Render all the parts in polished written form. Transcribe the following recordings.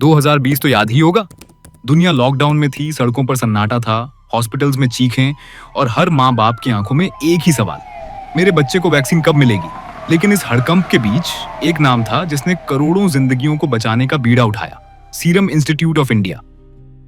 2020 तो याद ही होगा। दुनिया लॉकडाउन में थी, सड़कों पर सन्नाटा था, हॉस्पिटल्स में चीखें और हर माँ बाप की आंखों में एक ही सवाल, मेरे बच्चे को वैक्सीन कब मिलेगी। लेकिन इस हड़कंप के बीच एक नाम था जिसने करोड़ों जिंदगियों को बचाने का बीड़ा उठाया, सीरम इंस्टीट्यूट ऑफ इंडिया।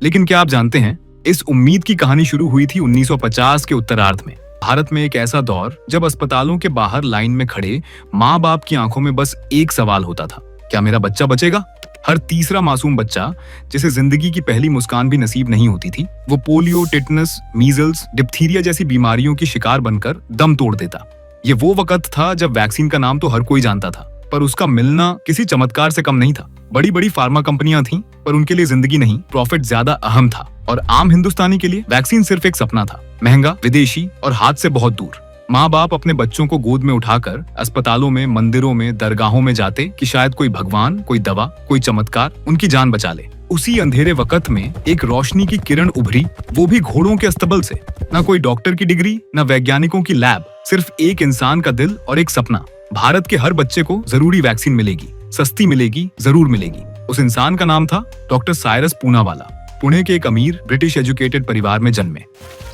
लेकिन क्या आप जानते हैं, इस उम्मीद की कहानी शुरू हुई थी 1950 के उत्तरार्ध में। भारत में एक ऐसा दौर जब अस्पतालों के बाहर लाइन में खड़े माँ बाप की आंखों में बस एक सवाल होता था, क्या मेरा बच्चा बचेगा। हर तीसरा मासूम बच्चा, जिसे जिंदगी की पहली मुस्कान भी नसीब नहीं होती थी, वो पोलियो, टिटनस, मीजल्स, डिप्थीरिया जैसी बीमारियों की शिकार बनकर दम तोड़ देता। ये वो वक्त था जब वैक्सीन का नाम तो हर कोई जानता था, पर उसका मिलना किसी चमत्कार से कम नहीं था। बड़ी बड़ी फार्मा कंपनियां थीं, पर उनके लिए जिंदगी नहीं, प्रॉफिट ज्यादा अहम था। और आम हिंदुस्तानी के लिए वैक्सीन सिर्फ एक सपना था, महंगा, विदेशी और हाथ से बहुत दूर। माँ बाप अपने बच्चों को गोद में उठाकर अस्पतालों में, मंदिरों में, दरगाहों में जाते कि शायद कोई भगवान, कोई दवा, कोई चमत्कार उनकी जान बचा ले। उसी अंधेरे वक्त में एक रोशनी की किरण उभरी, वो भी घोड़ों के अस्तबल से। न कोई डॉक्टर की डिग्री, न वैज्ञानिकों की लैब, सिर्फ एक इंसान का दिल और एक सपना। भारत के हर बच्चे को जरूरी वैक्सीन मिलेगी, सस्ती मिलेगी, जरूर मिलेगी। उस इंसान का नाम था डॉक्टर साइरस पूनावाला। पुणे के एक अमीर ब्रिटिश एजुकेटेड परिवार में जन्मे।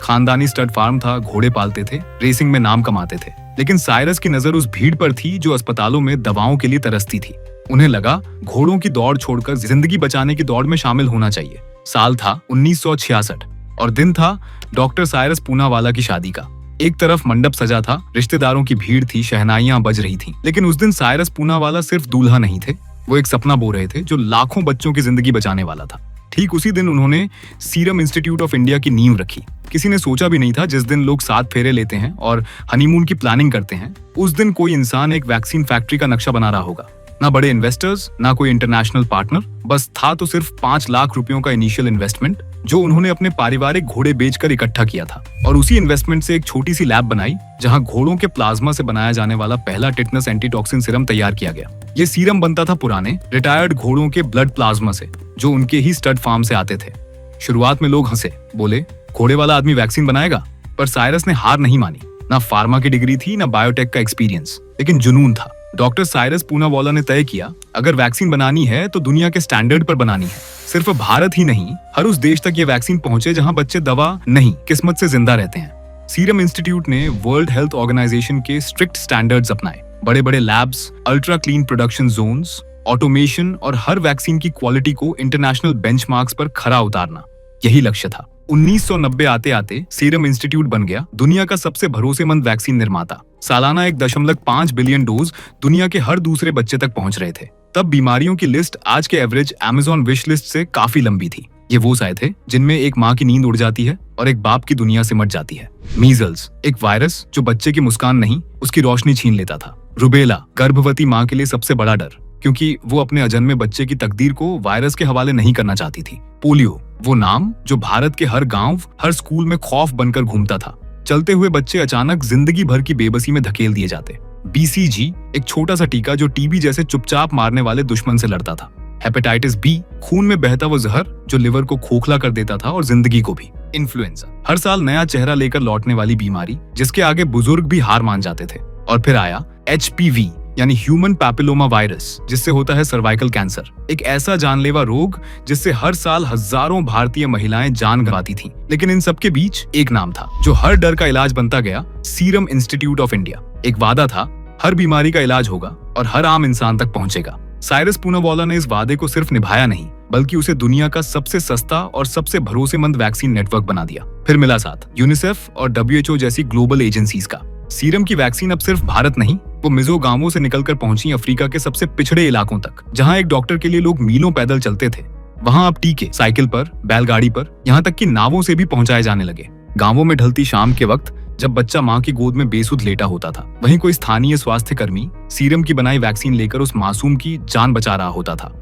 खानदानी स्टड फार्म था, घोड़े पालते थे, रेसिंग में नाम कमाते थे। लेकिन साइरस की नजर उस भीड़ पर थी जो अस्पतालों में दवाओं के लिए तरसती थी। उन्हें लगा घोड़ों की दौड़ छोड़कर जिंदगी बचाने की दौड़ में शामिल होना चाहिए। साल था 1966 और दिन था डॉक्टर साइरस पूनावाला की शादी का। एक तरफ मंडप सजा था, रिश्तेदारों की भीड़ थी, शहनाइयां बज रही थी। लेकिन उस दिन साइरस पूनावाला सिर्फ दूल्हा नहीं थे, वो एक सपना बो रहे थे जो लाखों बच्चों की जिंदगी बचाने वाला था। ठीक उसी दिन उन्होंने सीरम इंस्टीट्यूट ऑफ इंडिया की नींव रखी। किसी ने सोचा भी नहीं था, जिस दिन लोग 7 फेरे लेते हैं और हनीमून की प्लानिंग करते हैं, उस दिन कोई इंसान एक वैक्सीन फैक्ट्री का नक्शा बना रहा होगा। ना बड़े इन्वेस्टर्स, ना कोई इंटरनेशनल पार्टनर, बस था तो सिर्फ 5 लाख रुपयों का इनिशियल इन्वेस्टमेंट जो उन्होंने अपने पारिवारिक घोड़े बेचकर इकट्ठा किया था। और उसी इन्वेस्टमेंट से एक छोटी सी लैब बनाई जहां घोड़ों के प्लाज्मा से बनाया जाने वाला पहला टिटनस एंटीटॉक्सिन सीरम तैयार किया गया। ये सीरम बनता था पुराने रिटायर्ड घोड़ों के ब्लड प्लाज्मा से, जो उनके ही स्टड फार्म से आते थे। शुरुआत में लोग हंसे, बोले घोड़े वाला आदमी वैक्सीन बनाएगा। पर साइरस ने हार नहीं मानी। ना फार्मा की डिग्री थी, ना बायोटेक का एक्सपीरियंस, लेकिन जुनून था। डॉक्टर साइरस पूनावाला ने तय किया, अगर वैक्सीन बनानी है तो दुनिया के स्टैंडर्ड पर बनानी है। सिर्फ भारत ही नहीं, हर उस देश तक ये वैक्सीन पहुंचे जहां बच्चे दवा नहीं, किस्मत से जिंदा रहते हैं। सीरम इंस्टीट्यूट ने वर्ल्ड हेल्थ ऑर्गेनाइजेशन के स्ट्रिक्ट स्टैंडर्ड्स अपनाए। बड़े बड़े labs, ultra clean production zones, automation और हर वैक्सीन की क्वालिटी को इंटरनेशनल बेंचमार्क्स पर खरा उतारना, यही लक्ष्य था। 1990 आते आते सीरम इंस्टीट्यूट बन गया दुनिया का सबसे भरोसेमंद वैक्सीन निर्माता। सालाना 1.5 बिलियन डोज दुनिया के हर दूसरे बच्चे तक पहुंच रहे थे। तब बीमारियों की लिस्ट आज के एवरेज अमेज़न विश लिस्ट से काफी लंबी थी। ये वो साय थे जिनमें एक माँ की नींद उड़ जाती है और एक बाप की दुनिया सिमट जाती है। मीजल्स, एक वायरस जो बच्चे की मुस्कान नहीं, उसकी रोशनी छीन लेता था। रुबेला, गर्भवती माँ के लिए सबसे बड़ा डर, क्योंकि वो अपने अजन्मे बच्चे की तकदीर को वायरस के हवाले नहीं करना चाहती थी। पोलियो, वो नाम जो भारत के हर गांव, हर स्कूल में खौफ बनकर घूमता था। चलते हुए बच्चे अचानक जिंदगी भर की बेबसी में धकेल दिए जाते। BCG, एक छोटा सा टीका जो टीबी जैसे चुपचाप मारने वाले दुश्मन से लड़ता था। हेपेटाइटिस B, खून में बहता वो जहर जो लिवर को खोखला कर देता था और जिंदगी को भी। इन्फ्लुएंजा, हर साल नया चेहरा लेकर लौटने वाली बीमारी जिसके आगे बुजुर्ग भी हार मान जाते थे। और फिर आया HPV यानी ह्यूमन पैपिलोमा वायरस, जिससे होता है सर्वाइकल कैंसर, एक ऐसा जानलेवा रोग जिससे हर साल हजारों भारतीय महिलाएं जान गंवाती थीं। लेकिन इन सबके बीच एक नाम था जो हर डर का इलाज बनता गया, सीरम इंस्टीट्यूट ऑफ इंडिया। एक वादा था, हर बीमारी का इलाज होगा और हर आम इंसान तक पहुंचेगा। साइरस पूनावाला ने इस वादे को सिर्फ निभाया नहीं, बल्कि उसे दुनिया का सबसे सस्ता और सबसे भरोसेमंद वैक्सीन नेटवर्क बना दिया। फिर मिला साथ यूनिसेफ और WHO जैसी ग्लोबल एजेंसीज का। सीरम की वैक्सीन अब सिर्फ भारत नहीं, वो मिजो गांवों से निकलकर पहुंची अफ्रीका के सबसे पिछड़े इलाकों तक, जहां एक डॉक्टर के लिए लोग मीलों पैदल चलते थे। वहां अब टीके साइकिल पर, बैलगाड़ी पर, यहाँ तक कि नावों से भी पहुंचाए जाने लगे। गांवों में ढलती शाम के वक्त जब बच्चा माँ की गोद में बेसुध लेटा होता था, वहीं कोई स्थानीय स्वास्थ्य कर्मी सीरम की बनाई वैक्सीन लेकर उस मासूम की जान बचा रहा होता था।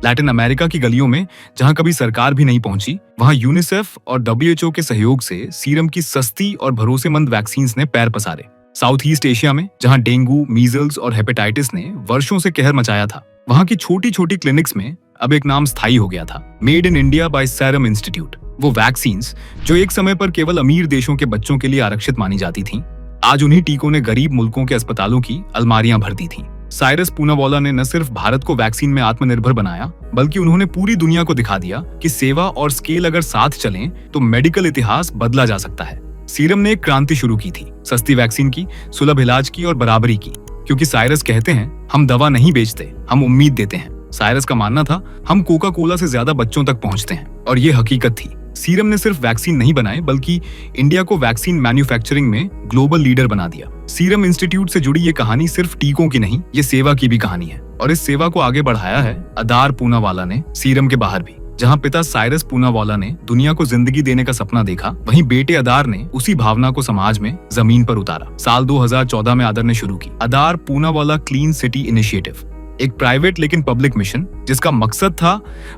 लैटिन अमेरिका की गलियों में जहां कभी सरकार भी नहीं पहुंची, वहां यूनिसेफ और WHO के सहयोग से सीरम की सस्ती और भरोसेमंद वैक्सीन ने पैर पसारे। साउथ ईस्ट एशिया में जहां डेंगू, मीजल्स और हेपेटाइटिस ने वर्षों से कहर मचाया था, वहां की छोटी छोटी क्लिनिक्स में अब एक नाम स्थायी हो गया था, made in India by serum institute. वो वैक्सीन्स जो एक समय पर केवल अमीर देशों के बच्चों के लिए आरक्षित मानी जाती थीं, आज उन्हीं टीकों ने गरीब मुल्कों के अस्पतालों की अलमारियां भर दी थीं। साइरस पूनावाला ने न सिर्फ भारत को वैक्सीन में आत्मनिर्भर बनाया, बल्कि उन्होंने पूरी दुनिया को दिखा दिया कि सेवा और स्केल अगर साथ चलें तो मेडिकल इतिहास बदला जा सकता है। सीरम ने एक क्रांति शुरू की थी, सस्ती वैक्सीन की, सुलभ इलाज की और बराबरी की। क्योंकि साइरस कहते हैं, हम दवा नहीं बेचते, हम उम्मीद देते हैं। साइरस का मानना था, हम कोका कोला से ज्यादा बच्चों तक पहुंचते हैं, और ये हकीकत थी। सीरम ने सिर्फ वैक्सीन नहीं बनाए, बल्कि इंडिया को वैक्सीन मैन्युफैक्चरिंग में ग्लोबल लीडर बना दिया। सीरम इंस्टीट्यूट से जुड़ी ये कहानी सिर्फ टीकों की नहीं, ये सेवा की भी कहानी है, और इस सेवा को आगे बढ़ाया है आदार पूनावाला ने, सीरम के बाहर भी। जहां पिता साइरस पूनावाला ने दुनिया को जिंदगी देने का सपना देखा, वहीं बेटे आदार ने उसी भावना को समाज में जमीन पर उतारा। साल 2014 में आदार ने शुरू की आदार पूनावाला क्लीन सिटी इनिशिएटिव, एक प्राइवेट लेकिन पब्लिक मिशन जिसका मकसद था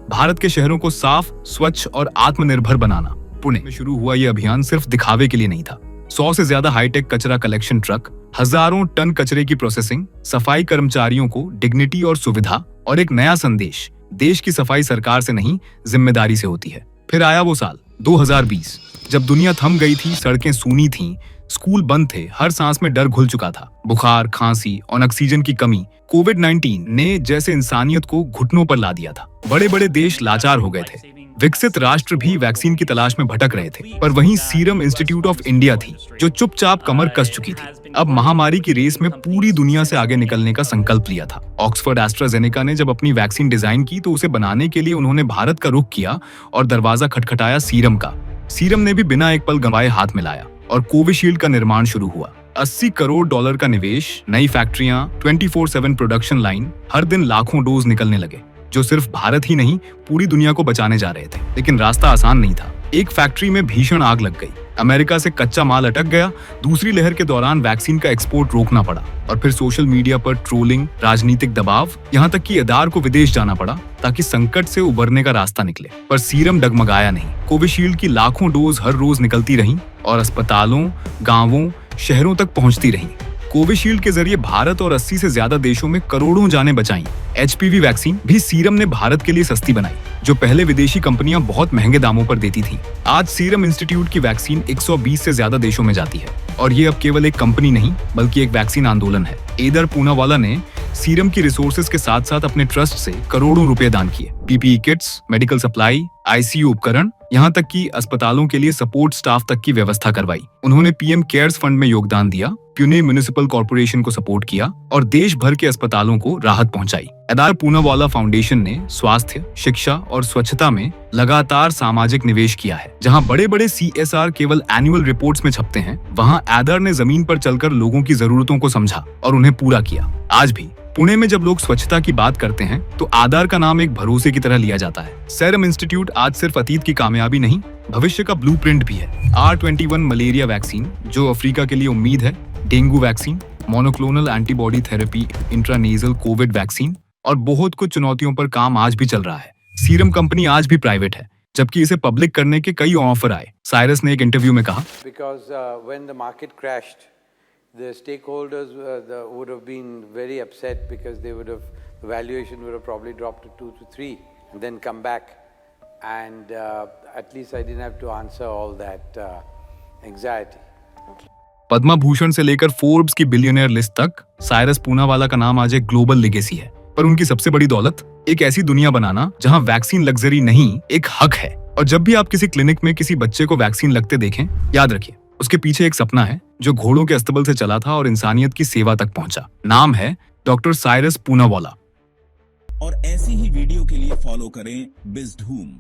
भारत के शहरों को साफ, स्वच्छ और आत्मनिर्भर बनाना। पुणे में शुरू हुआ यह अभियान सिर्फ दिखावे के लिए नहीं था। 100 से ज्यादा हाईटेक कचरा कलेक्शन ट्रक, हजारों टन कचरे की प्रोसेसिंग, सफाई कर्मचारियों को डिग्निटी और सुविधा, और एक नया संदेश, देश की सफाई सरकार से नहीं, जिम्मेदारी से होती है। फिर आया वो साल 2020, जब दुनिया थम गई थी, सड़कें सूनी थीं, स्कूल बंद थे, हर सांस में डर घुल चुका था। बुखार, खांसी और ऑक्सीजन की कमी, कोविड-19 ने जैसे इंसानियत को घुटनों पर ला दिया था। बड़े बड़े देश लाचार हो गए थे, विकसित राष्ट्र भी वैक्सीन की तलाश में भटक रहे थे, पर वहीं सीरम इंस्टीट्यूट ऑफ इंडिया थी, जो चुपचाप कमर कस चुकी थी। अब महामारी की रेस में पूरी दुनिया से आगे निकलने का संकल्प लिया था। ऑक्सफोर्ड एस्ट्राजेनेका ने जब अपनी वैक्सीन डिजाइन की, तो उसे बनाने के लिए उन्होंने भारत का रुख किया और दरवाजा खटखटाया सीरम का। सीरम ने भी बिना एक पल गंवाए हाथ मिलाया और कोविशील्ड का निर्माण शुरू हुआ। 80 करोड़ डॉलर का निवेश, नई फैक्ट्रियां, 24/7 प्रोडक्शन लाइन, हर दिन लाखों डोज निकलने लगे, जो सिर्फ भारत ही नहीं, पूरी दुनिया को बचाने जा रहे थे। लेकिन रास्ता आसान नहीं था। एक फैक्ट्री में भीषण आग लग गई, अमेरिका से कच्चा माल अटक गया, दूसरी लहर के दौरान वैक्सीन का एक्सपोर्ट रोकना पड़ा, और फिर सोशल मीडिया पर ट्रोलिंग, राजनीतिक दबाव, यहाँ तक कि आदार को विदेश जाना पड़ा ताकि संकट से उबरने का रास्ता निकले। पर सीरम डगमगाया नहीं। कोविशील्ड की लाखों डोज हर रोज निकलती रहीं और अस्पतालों, गांवों, शहरों तक पहुंचती रहीं। कोविशील्ड के जरिए भारत और 80 से ज्यादा देशों में करोड़ों जानें बचाई। HPV वैक्सीन भी सीरम ने भारत के लिए सस्ती बनाई, जो पहले विदेशी कंपनियां बहुत महंगे दामों पर देती थीं। आज सीरम इंस्टीट्यूट की वैक्सीन 120 से ज्यादा देशों में जाती है, और ये अब केवल एक कंपनी नहीं, बल्कि एक वैक्सीन आंदोलन है। आदार पूनावाला ने सीरम की रिसोर्सेज के साथ साथ अपने ट्रस्ट से करोड़ों रुपए दान किए। PPE kits, medical supply, ICU उपकरण, यहाँ तक कि अस्पतालों के लिए सपोर्ट स्टाफ तक की व्यवस्था करवाई। उन्होंने PM केयर्स फंड में योगदान दिया, पुणे म्युनिसिपल कॉर्पोरेशन को सपोर्ट किया और देश भर के अस्पतालों को राहत पहुंचाई। आदार पूनावाला फाउंडेशन ने स्वास्थ्य, शिक्षा और स्वच्छता में लगातार सामाजिक निवेश किया है। जहां बड़े बड़े CSR केवल एनुअल रिपोर्ट्स में छपते हैं, वहां आदार ने जमीन पर चलकर लोगों की जरूरतों को समझा और उन्हें पूरा किया। आज भी पुणे में जब लोग स्वच्छता की बात करते हैं, तो आदार का नाम एक भरोसे की तरह लिया जाता है। सीरम इंस्टीट्यूट आज सिर्फ अतीत की कामयाबी नहीं, भविष्य का ब्लूप्रिंट भी है। R21 मलेरिया वैक्सीन, जो अफ्रीका के लिए उम्मीद है, dengue vaccine, monoclonal antibody therapy, intranasal Covid vaccine, और बहुत कुछ चुनौतियों पर काम आज भी चल रहा है। सीरम कंपनी आज भी प्राइवेट है, जबकि इसे पब्लिक करने के कई ऑफर आए। साइरस ने एक इंटरव्यू में कहा, the stakeholders would have been very upset because the valuation would have probably dropped to 2 to 3 and then come back, and at least I didn't have to answer all that anxiety. Padma Bhushan से लेकर Forbes की billionaire list तक साइरस पूनावाला का नाम आज एक global legacy है। पर उनकी सबसे बड़ी दौलत एक ऐसी दुनिया बनाना जहां वैक्सीन लग्जरी नहीं, एक हक है। और जब भी आप किसी क्लिनिक में किसी बच्चे को वैक्सीन लगते देखें, याद रखिए, उसके पीछे एक सपना है जो घोड़ों के अस्तबल से चला था और इंसानियत की सेवा तक पहुंचा। नाम है डॉक्टर साइरस पूनावाला। और ऐसी ही वीडियो के लिए फॉलो करें बिज़धूम।